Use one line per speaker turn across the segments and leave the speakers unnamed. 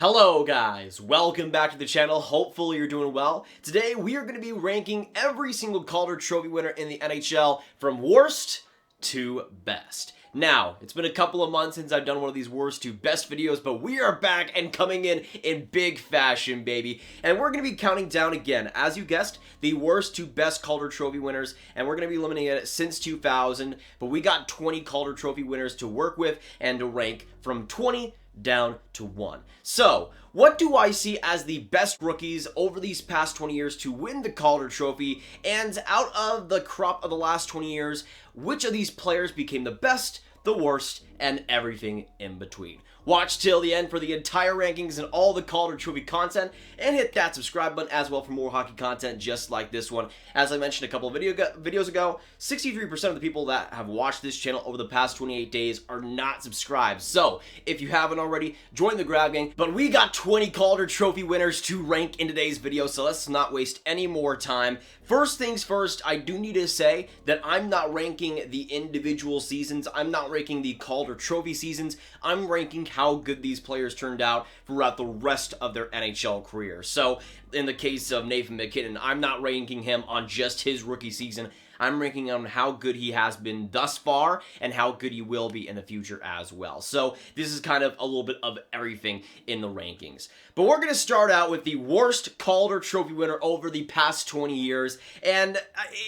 Hello guys, welcome back to the channel. Hopefully you're doing well. Today we are going to be ranking every single Calder Trophy winner in the NHL from worst to best. Now, it's been a couple of months since I've done one of these worst to best videos, but we are back and coming in big fashion, baby. And we're going to be counting down again, as you guessed, the worst to best Calder Trophy winners, and we're going to be eliminating it since 2000, but we got 20 Calder Trophy winners to work with and to rank from 20 down to 1. So, what do I see as the best rookies over these past 20 years to win the Calder Trophy? And out of the crop of the last 20 years, which of these players became the best, the worst, and everything in between? Watch till the end for the entire rankings and all the Calder Trophy content, and hit that subscribe button as well for more hockey content just like this one. As I mentioned a couple of videos ago, 63% of the people that have watched this channel over the past 28 days are not subscribed. So, if you haven't already, join the Grab Gang. But we got 20 Calder Trophy winners to rank in today's video, so let's not waste any more time. First things first, I do need to say that I'm not ranking the individual seasons. I'm not ranking the Calder Trophy seasons. I'm ranking how good these players turned out throughout the rest of their NHL career. So, in the case of Nathan MacKinnon, I'm not ranking him on just his rookie season. I'm ranking on how good he has been thus far and how good he will be in the future as well. So this is kind of a little bit of everything in the rankings. But we're going to start out with the worst Calder Trophy winner over the past 20 years. And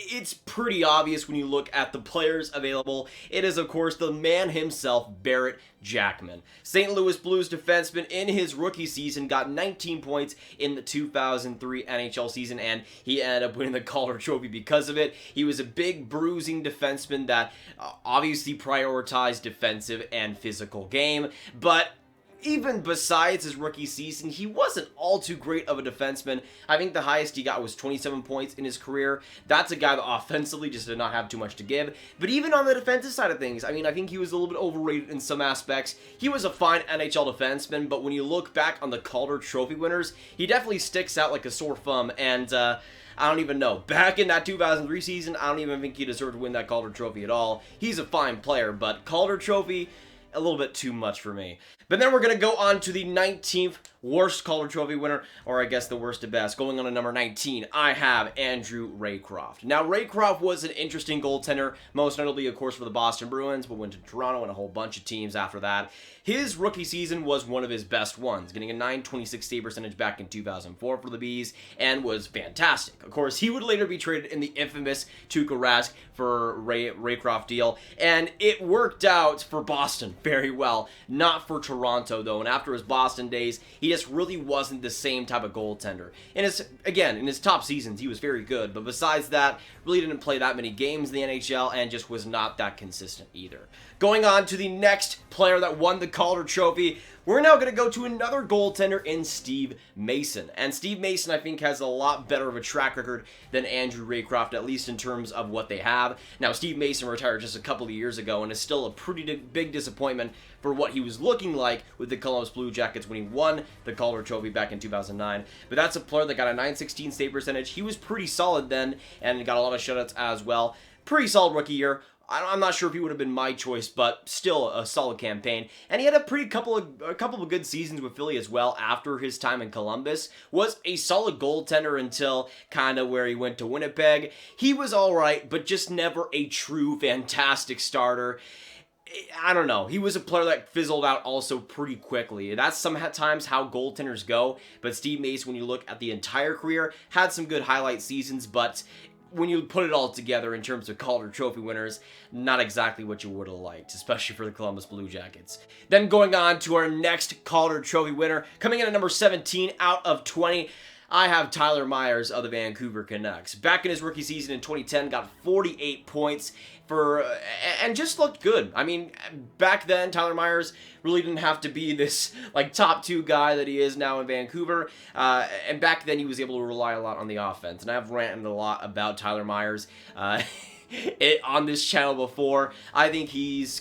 it's pretty obvious when you look at the players available. It is, of course, the man himself, Barret Jackman. St. Louis Blues defenseman in his rookie season got 19 points in the 2003 NHL season, and he ended up winning the Calder Trophy because of it. He was a big bruising defenseman that obviously prioritized defensive and physical game, but even besides his rookie season, he wasn't all too great of a defenseman. I think the highest he got was 27 points in his career. That's a guy that offensively just did not have too much to give. But even on the defensive side of things, I mean, I think he was a little bit overrated in some aspects. He was a fine NHL defenseman, but when you look back on the Calder Trophy winners, he definitely sticks out like a sore thumb, and I don't even know. Back in that 2003 season, I don't even think he deserved to win that Calder Trophy at all. He's a fine player, but Calder Trophy, a little bit too much for me. But then we're going to go on to the 19th worst Calder Trophy winner, or I guess the worst to best. Going on to number 19, I have Andrew Raycroft. Now, Raycroft was an interesting goaltender, most notably, of course, for the Boston Bruins, but went to Toronto and a whole bunch of teams after that. His rookie season was one of his best ones, getting a .926 save percentage back in 2004 for the Bees, and was fantastic. Of course, he would later be traded in the infamous Tuukka Rask for Raycroft deal, and it worked out for Boston very well, not for Toronto, though, and after his Boston days, he just really wasn't the same type of goaltender. In his top seasons, he was very good, but besides that, really didn't play that many games in the NHL and just was not that consistent either. Going on to the next player that won the Calder Trophy, we're now going to go to another goaltender in Steve Mason. And Steve Mason, I think, has a lot better of a track record than Andrew Raycroft, at least in terms of what they have. Now, Steve Mason retired just a couple of years ago and is still a pretty big disappointment for what he was looking like with the Columbus Blue Jackets when he won the Calder Trophy back in 2009. But that's a player that got a .916 save percentage. He was pretty solid then and got a lot of shutouts as well. Pretty solid rookie year. I'm not sure if he would have been my choice, but still a solid campaign. And he had a couple of good seasons with Philly as well after his time in Columbus. Was a solid goaltender until kind of where he went to Winnipeg. He was all right, but just never a true fantastic starter. I don't know. He was a player that fizzled out also pretty quickly. That's sometimes how goaltenders go. But Steve Mason, when you look at the entire career, had some good highlight seasons, but when you put it all together in terms of Calder Trophy winners, not exactly what you would have liked, especially for the Columbus Blue Jackets. Then going on to our next Calder Trophy winner, coming in at number 17 out of 20, I have Tyler Myers of the Vancouver Canucks. Back in his rookie season in 2010, got 48 points and just looked good. I mean, back then, Tyler Myers really didn't have to be this like top two guy that he is now in Vancouver. And back then, he was able to rely a lot on the offense. And I've ranted a lot about Tyler Myers on this channel before. I think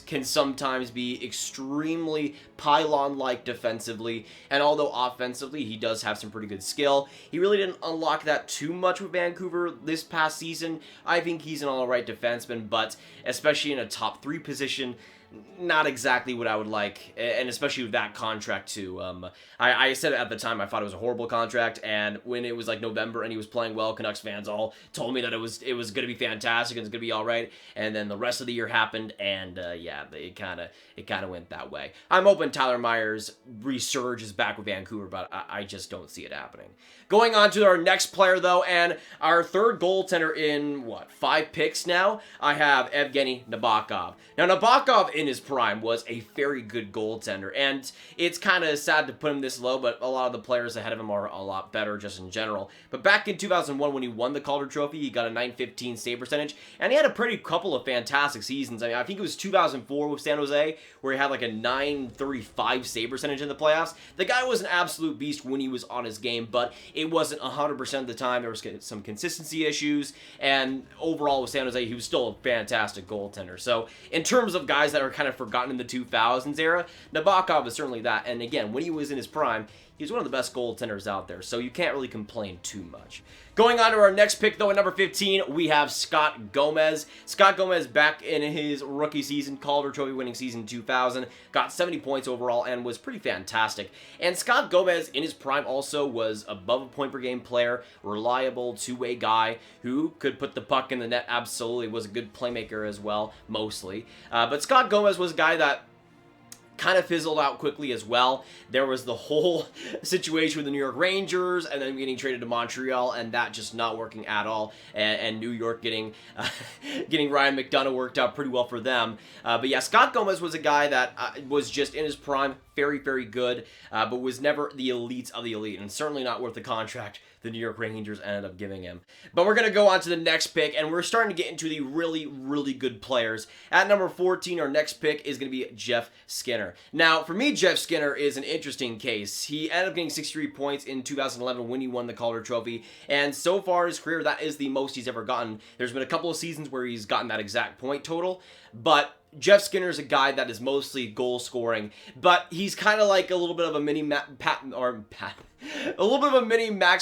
can sometimes be extremely pylon-like defensively, and although offensively he does have some pretty good skill, he really didn't unlock that too much with Vancouver this past season. I think he's an alright defenseman, but especially in a top 3 position, not exactly what I would like, and especially with that contract too. I said at the time I thought it was a horrible contract, and when it was like November and he was playing well, Canucks fans all told me that it was going to be fantastic and it's going to be all right. And then the rest of the year happened, and yeah, it kind of went that way. I'm hoping Tyler Myers resurges back with Vancouver, but I just don't see it happening. Going on to our next player though, and our third goaltender in 5 picks now, I have Evgeni Nabokov. Now Nabokov in his prime was a very good goaltender, and it's kind of sad to put him this low, but a lot of the players ahead of him are a lot better just in general. But back in 2001 when he won the Calder Trophy, he got a .915 save percentage, and he had a pretty couple of fantastic seasons. I mean, I think it was 2004 with San Jose where he had like a .935 save percentage in the playoffs. The guy was an absolute beast when he was on his game, but it wasn't 100% of the time. There was some consistency issues, and overall with San Jose, he was still a fantastic goaltender. So in terms of guys that are kind of forgotten in the 2000s era, Nabokov is certainly that. And again, when he was in his prime, he was one of the best goaltenders out there, so you can't really complain too much. Going on to our next pick, though, at number 15, we have Scott Gomez. Scott Gomez back in his rookie season, Calder Trophy winning season 2000, got 70 points overall and was pretty fantastic. And Scott Gomez in his prime also was above a point per game player, reliable two-way guy who could put the puck in the net, absolutely, was a good playmaker as well, mostly. But Scott Gomez was a guy that kind of fizzled out quickly as well. There was the whole situation with the New York Rangers and then getting traded to Montreal and that just not working at all, and New York getting Ryan McDonough worked out pretty well for them. But yeah, Scott Gomez was a guy that was just in his prime, very, very good, but was never the elite of the elite, and certainly not worth the contract the New York Rangers ended up giving him. But we're going to go on to the next pick, and we're starting to get into the really, really good players. At number 14, our next pick is going to be Jeff Skinner. Now, for me, Jeff Skinner is an interesting case. He ended up getting 63 points in 2011 when he won the Calder Trophy, and so far in his career, that is the most he's ever gotten. There's been a couple of seasons where he's gotten that exact point total, but Jeff Skinner is a guy that is mostly goal scoring, but he's kind of like a little bit of a mini Max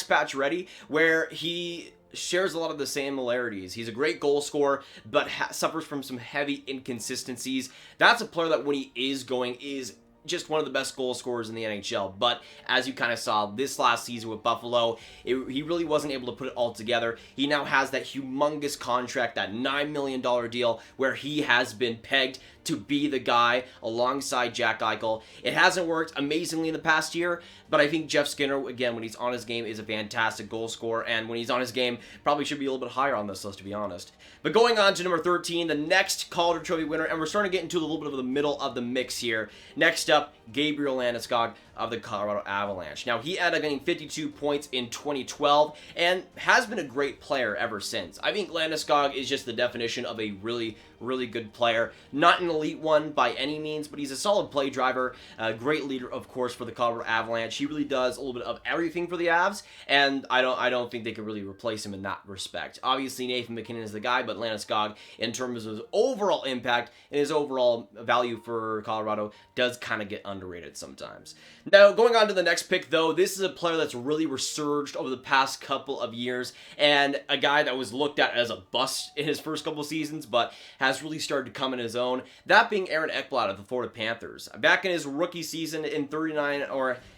Pacioretty, where he shares a lot of the similarities. He's a great goal scorer, but suffers from some heavy inconsistencies. That's a player that when he is going is just one of the best goal scorers in the NHL, but as you kind of saw this last season with Buffalo, he really wasn't able to put it all together. He now has that humongous contract, that $9 million deal, where he has been pegged to be the guy alongside Jack Eichel. It hasn't worked amazingly in the past year, but I think Jeff Skinner, again, when he's on his game, is a fantastic goal scorer, and when he's on his game, probably should be a little bit higher on this list, to be honest. But going on to number 13, the next Calder Trophy winner, and we're starting to get into a little bit of the middle of the mix here. Next up, Gabriel Landeskog of the Colorado Avalanche. Now, he ended up getting 52 points in 2012 and has been a great player ever since. I think Landeskog is just the definition of a really, really good player. Not an elite one by any means, but he's a solid play driver, a great leader, of course, for the Colorado Avalanche. He really does a little bit of everything for the Avs, and I don't think they could really replace him in that respect. Obviously, Nathan MacKinnon is the guy, but Landeskog, in terms of his overall impact and his overall value for Colorado, does kind of get underrated sometimes. Now, going on to the next pick, though, this is a player that's really resurged over the past couple of years, and a guy that was looked at as a bust in his first couple of seasons, but has really started to come in his own. That being Aaron Ekblad of the Florida Panthers. Back in his rookie season in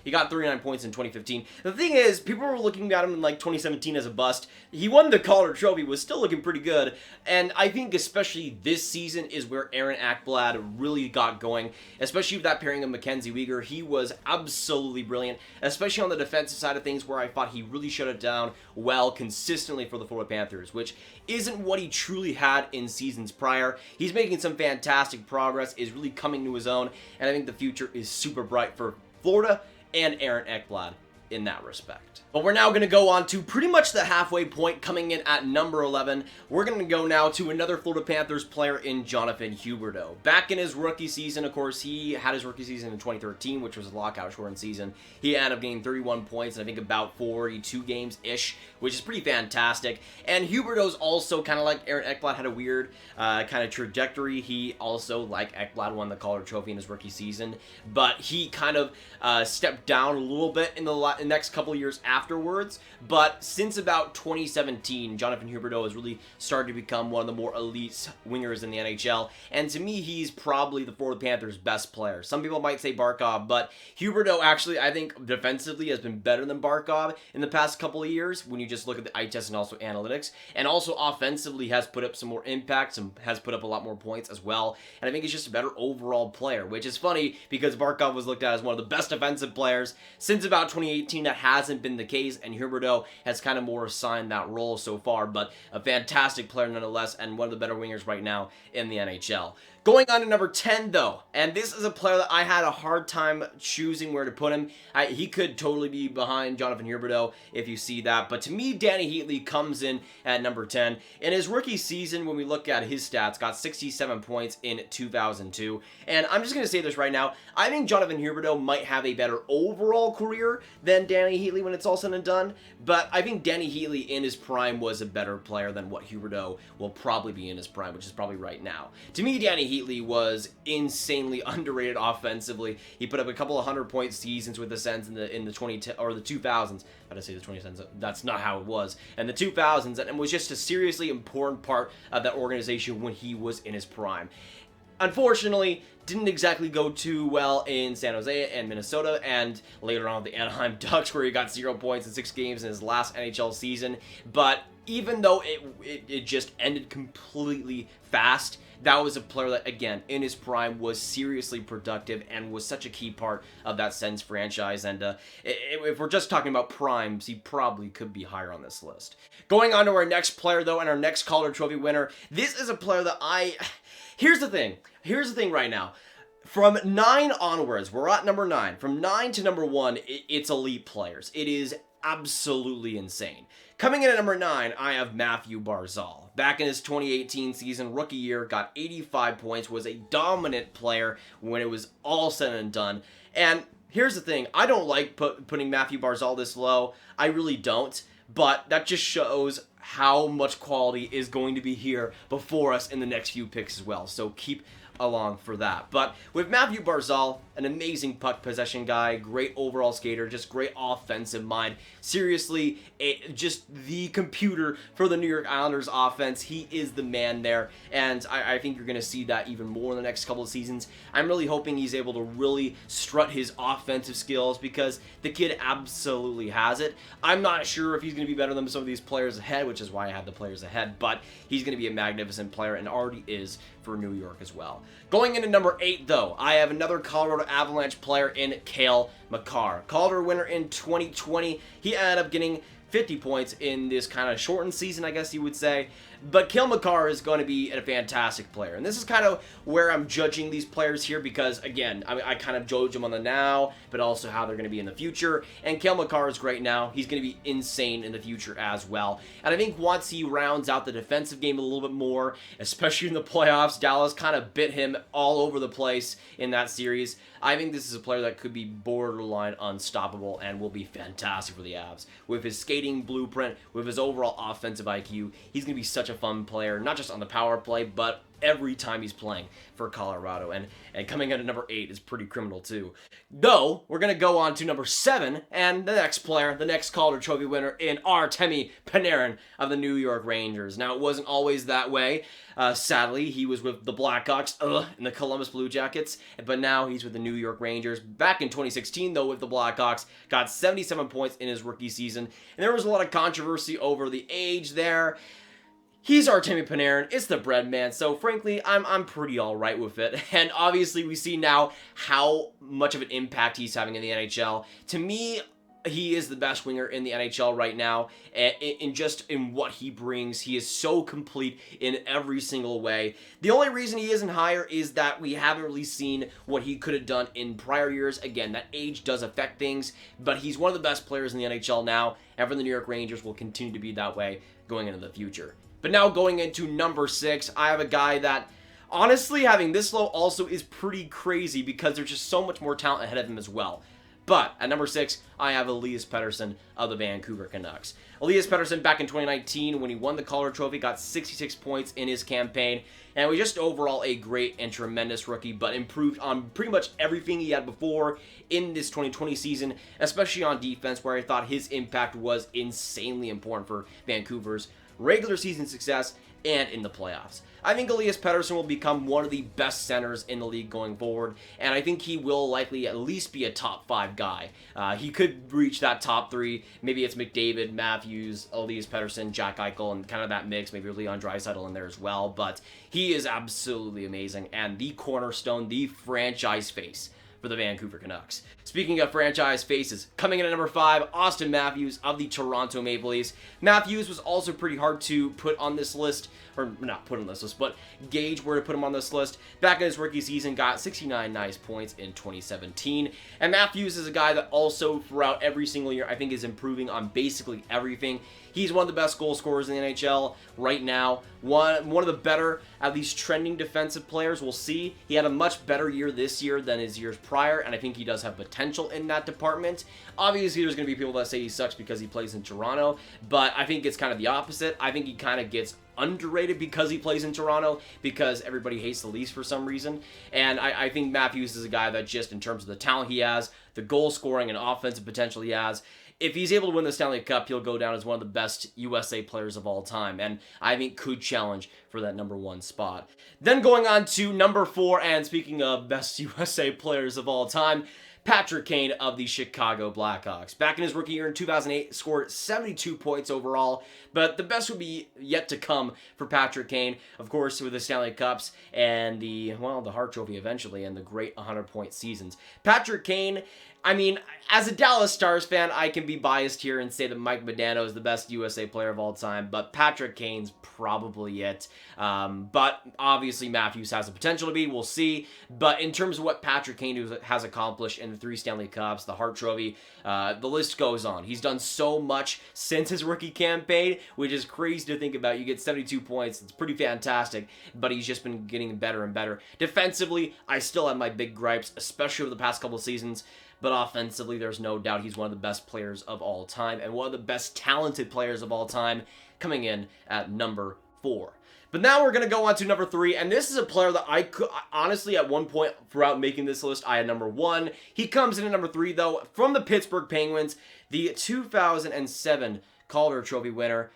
he got 39 points in 2015. The thing is, people were looking at him in like 2017 as a bust. He won the Calder Trophy, was still looking pretty good, and I think especially this season is where Aaron Ekblad really got going, especially with that pairing of Mackenzie Weegar. He was absolutely brilliant, especially on the defensive side of things, where I thought he really shut it down well consistently for the Florida Panthers, which isn't what he truly had in seasons prior. He's making some fantastic progress, is really coming to his own, and I think the future is super bright for Florida and Aaron Ekblad in that respect. But we're now going to go on to pretty much the halfway point, coming in at number 11. We're going to go now to another Florida Panthers player in Jonathan Huberdeau. Back in his rookie season, of course, he had his rookie season in 2013, which was a lockout-shortened season. He ended up getting 31 points in, I think, about 42 games-ish, which is pretty fantastic. And Huberdeau's also kind of like Aaron Ekblad, had a weird kind of trajectory. He also, like Ekblad, won the Calder Trophy in his rookie season, but he kind of stepped down a little bit in the the next couple of years afterwards, but since about 2017, Jonathan Huberdeau has really started to become one of the more elite wingers in the NHL, and to me, he's probably the Florida Panthers' best player. Some people might say Barkov, but Huberdeau actually, I think, defensively has been better than Barkov in the past couple of years when you just look at the eye test and also analytics, and also offensively has put up some more impact, has put up a lot more points as well, and I think he's just a better overall player, which is funny because Barkov was looked at as one of the best defensive players since about 2018. That hasn't been the case, and Huberdeau has kind of more assigned that role so far, but a fantastic player nonetheless, and one of the better wingers right now in the NHL. Going on to number 10, though, and this is a player that I had a hard time choosing where to put him. He could totally be behind Jonathan Huberdeau if you see that, but to me, Dany Heatley comes in at number 10. In his rookie season, when we look at his stats, got 67 points in 2002, and I'm just going to say this right now, I think Jonathan Huberdeau might have a better overall career than Dany Heatley when it's all said and done, but I think Dany Heatley in his prime was a better player than what Huberdeau will probably be in his prime, which is probably right now. To me, Dany Heatley was insanely underrated offensively. He put up a couple of 100-point seasons with the Sens in the 2010 or the 2000s. How did I say the 2010s? That's not how it was. And the 2000s, and was just a seriously important part of that organization when he was in his prime. Unfortunately, didn't exactly go too well in San Jose and Minnesota, and later on with the Anaheim Ducks, where he got 0 points in 6 games in his last NHL season. But even though it just ended completely fast, that was a player that, again, in his prime was seriously productive and was such a key part of that Sens franchise. And if we're just talking about primes, he probably could be higher on this list. Going on to our next player, though, and our next Calder Trophy winner, this is a player that Here's the thing. Here's the thing right now. From 9 onwards, we're at number 9. From 9 to number 1, it's elite players. It is absolutely insane. Coming in at number 9, I have Mathew Barzal. Back in his 2018 season, rookie year, got 85 points, was a dominant player when it was all said and done. And here's the thing, I don't like putting Mathew Barzal this low. I really don't. But that just shows how much quality is going to be here before us in the next few picks as well. So keep along for that. But with Mathew Barzal, an amazing puck possession guy, great overall skater, just great offensive mind. Seriously, just the computer for the New York Islanders offense. He is the man there, and I think you're going to see that even more in the next couple of seasons. I'm really hoping he's able to really strut his offensive skills because the kid absolutely has it. I'm not sure if he's going to be better than some of these players ahead, which is why I have the players ahead, but he's going to be a magnificent player and already is for New York as well. Going into number 8, though, I have another Colorado Avalanche player in Cale Makar. Calder winner in 2020. He ended up getting 50 points in this kind of shortened season, I guess you would say. But Cale Makar is going to be a fantastic player. And this is kind of where I'm judging these players here because, again, I kind of judge them on the now, but also how they're going to be in the future. And Cale Makar is great now. He's going to be insane in the future as well. And I think once he rounds out the defensive game a little bit more, especially in the playoffs, Dallas kind of bit him all over the place in that series. I think this is a player that could be borderline unstoppable and will be fantastic for the Avs. With his skating blueprint, with his overall offensive IQ, he's going to be such a fun player, not just on the power play, but every time he's playing for Colorado. And coming in at number 8 is pretty criminal too. Though, we're going to go on to number 7, and the next player, the next Calder Trophy winner in Artemi Panarin of the New York Rangers. Now, it wasn't always that way. Sadly, he was with the Blackhawks in the Columbus Blue Jackets, but now he's with the New York Rangers. Back in 2016, though, with the Blackhawks, got 77 points in his rookie season, and there was a lot of controversy over the age there. He's Artemi Panarin. It's the bread man. So frankly, I'm pretty all right with it. And obviously, we see now how much of an impact he's having in the NHL. To me, he is the best winger in the NHL right now. In what he brings, he is so complete in every single way. The only reason he isn't higher is that we haven't really seen what he could have done in prior years. Again, that age does affect things, but he's one of the best players in the NHL now, and for the New York Rangers will continue to be that way going into the future. But now going into number 6, I have a guy that, honestly, having this low also is pretty crazy because there's just so much more talent ahead of him as well. But at number 6, I have Elias Pettersson of the Vancouver Canucks. Elias Pettersson back in 2019 when he won the Calder Trophy got 66 points in his campaign, and was just overall a great and tremendous rookie, but improved on pretty much everything he had before in this 2020 season, especially on defense, where I thought his impact was insanely important for Vancouver's regular season success and in the playoffs. I think Elias Pettersson will become one of the best centers in the league going forward, and I think he will likely at least be a top 5 guy. He could reach that top 3. Maybe it's McDavid, Matthews, Elias Pettersson, Jack Eichel, and kind of that mix. Maybe Leon Draisaitl in there as well, but he is absolutely amazing, and the cornerstone, the franchise face for the Vancouver Canucks. Speaking of franchise faces, coming in at number 5, Auston Matthews of the Toronto Maple Leafs. Matthews was also pretty hard to put on this list, or not put on this list, but gauge where to put him on this list. Back in his rookie season, got 69 nice points in 2017. And Matthews is a guy that also throughout every single year, I think is improving on basically everything. He's one of the best goal scorers in the NHL right now. One of the better, at least trending defensive players. We'll see. He had a much better year this year than his years prior, and I think he does have potential in that department. Obviously, there's going to be people that say he sucks because he plays in Toronto, but I think it's kind of the opposite. I think he kind of gets underrated because he plays in Toronto, because everybody hates the Leafs for some reason. And I think Matthews is a guy that just in terms of the talent he has, the goal scoring and offensive potential he has, if he's able to win the Stanley Cup, he'll go down as one of the best USA players of all time, and I think could challenge for that number 1 spot. Then going on to number 4, and speaking of best USA players of all time, Patrick Kane of the Chicago Blackhawks. Back in his rookie year in 2008, scored 72 points overall, but the best would be yet to come for Patrick Kane, of course, with the Stanley Cups and the Hart Trophy eventually, and the great 100-point seasons. Patrick Kane, I mean, as a Dallas Stars fan, I can be biased here and say that Mike Modano is the best USA player of all time, but Patrick Kane's probably it. But obviously Matthews has the potential to be, we'll see. But in terms of what Patrick Kane has accomplished in the 3 Stanley Cups, the Hart Trophy, the list goes on. He's done so much since his rookie campaign, which is crazy to think about. You get 72 points, it's pretty fantastic, but he's just been getting better and better. Defensively, I still have my big gripes, especially over the past couple seasons. But offensively, there's no doubt he's one of the best players of all time and one of the best talented players of all time, coming in at number 4. But now we're going to go on to number 3, and this is a player that I could, honestly, at one point throughout making this list, I had number 1. He comes in at number 3, though, from the Pittsburgh Penguins, the 2007 Calder Trophy winner,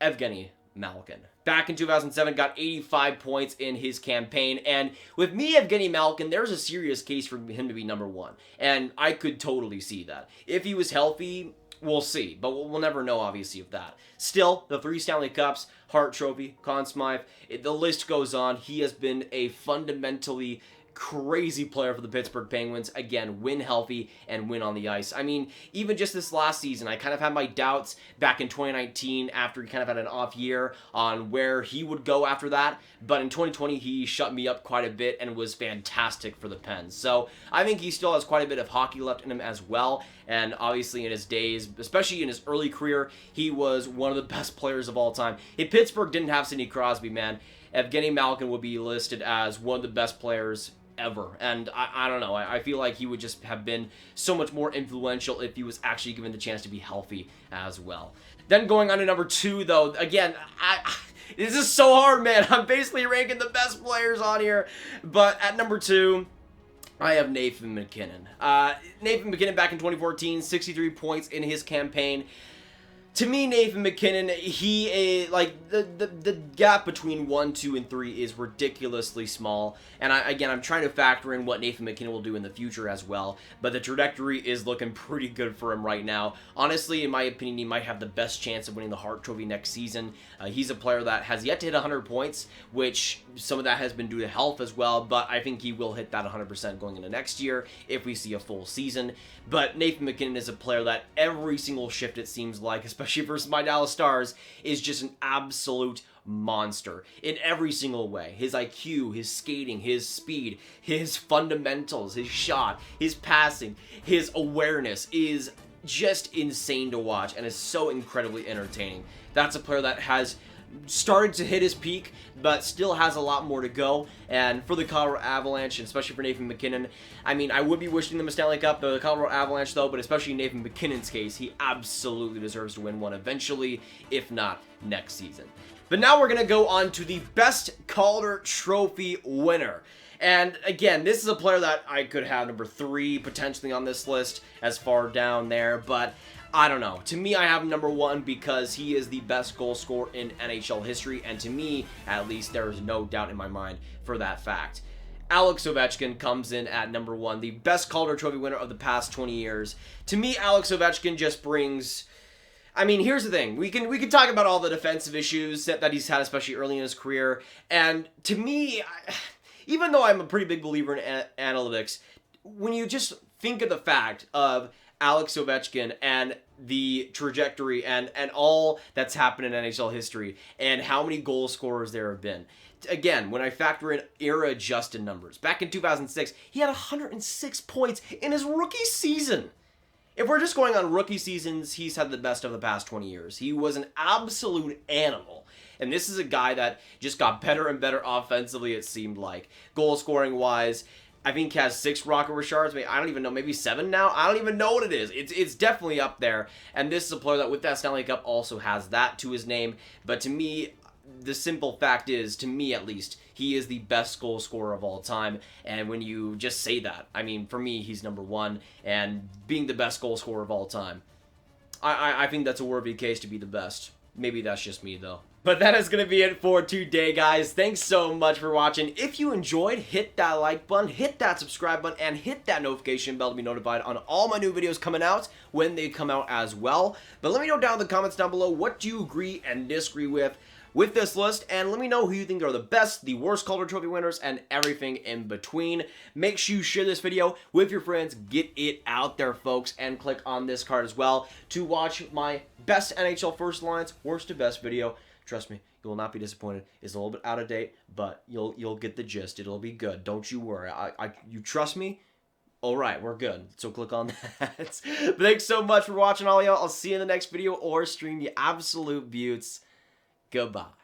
Evgeni Malkin. Back in 2007, got 85 points in his campaign, and with me, Evgeni Malkin, there's a serious case for him to be number 1, and I could totally see that. If he was healthy, we'll see, but we'll never know, obviously, of that. Still, the 3 Stanley Cups, Hart Trophy, Conn Smythe, the list goes on. He has been a fundamentally crazy player for the Pittsburgh Penguins. Again, win healthy and win on the ice. I mean, even just this last season, I kind of had my doubts back in 2019 after he kind of had an off year on where he would go after that. But in 2020, he shut me up quite a bit and was fantastic for the Pens. So I think he still has quite a bit of hockey left in him as well. And obviously in his days, especially in his early career, he was one of the best players of all time. If Pittsburgh didn't have Sidney Crosby, man, Evgeni Malkin would be listed as one of the best players ever. And I don't know, I feel like he would just have been so much more influential if he was actually given the chance to be healthy as well. Then going on to number 2, though, again, this is so hard, man. I'm basically ranking the best players on here, but at number 2, I have Nathan MacKinnon. Nathan MacKinnon back in 2014, 63 points in his campaign. To me, Nathan MacKinnon, he like the gap between 1, 2, and 3 is ridiculously small. And I'm trying to factor in what Nathan MacKinnon will do in the future as well. But the trajectory is looking pretty good for him right now. Honestly, in my opinion, he might have the best chance of winning the Hart Trophy next season. He's a player that has yet to hit 100 points, which some of that has been due to health as well. But I think he will hit that 100% going into next year if we see a full season. But Nathan MacKinnon is a player that every single shift, it seems like, especially versus my Dallas Stars, is just an absolute monster in every single way. His IQ, his skating, his speed, his fundamentals, his shot, his passing, his awareness is just insane to watch and is so incredibly entertaining. That's a player that has started to hit his peak, but still has a lot more to go. And for the Colorado Avalanche, and especially for Nathan MacKinnon, I mean, I would be wishing them a Stanley Cup, the Colorado Avalanche though, but especially in Nathan MacKinnon's case, he absolutely deserves to win one eventually, if not next season. But now we're going to go on to the best Calder Trophy winner. And again, this is a player that I could have number 3 potentially on this list, as far down there, but I don't know. To me, I have him number 1 because he is the best goal scorer in NHL history, and to me, at least, there is no doubt in my mind for that fact. Alex Ovechkin comes in at number 1, the best Calder Trophy winner of the past 20 years. To me, Alex Ovechkin just brings... I mean, here's the thing. We can talk about all the defensive issues that he's had, especially early in his career, and to me... Even though I'm a pretty big believer in analytics, when you just think of the fact of Alex Ovechkin and the trajectory and all that's happened in NHL history and how many goal scorers there have been, again, when I factor in era-adjusted numbers, back in 2006, he had 106 points in his rookie season. If we're just going on rookie seasons, he's had the best of the past 20 years. He was an absolute animal. And this is a guy that just got better and better offensively, it seemed like. Goal scoring wise, I think he has 6 Rocket Richards. I don't even know, maybe 7 now? I don't even know what it is. It's definitely up there. And this is a player that with that Stanley Cup also has that to his name. But to me, the simple fact is, to me at least, he is the best goal scorer of all time. And when you just say that, I mean, for me, he's number 1. And being the best goal scorer of all time, I think that's a worthy case to be the best. Maybe that's just me, though. But that is going to be it for today, guys. Thanks so much for watching. If you enjoyed, hit that like button, hit that subscribe button, and hit that notification bell to be notified on all my new videos coming out when they come out as well. But let me know down in the comments down below what you agree and disagree with this list, and let me know who you think are the best, the worst Calder Trophy winners, and everything in between. Make sure you share this video with your friends. Get it out there, folks, and click on this card as well to watch my best NHL first lines, worst to best video. Trust me, you will not be disappointed. It's a little bit out of date, but you'll get the gist. It'll be good. Don't you worry. You trust me? All right, we're good. So click on that. But thanks so much for watching, all y'all. I'll see you in the next video or stream, you absolute beauts. Goodbye.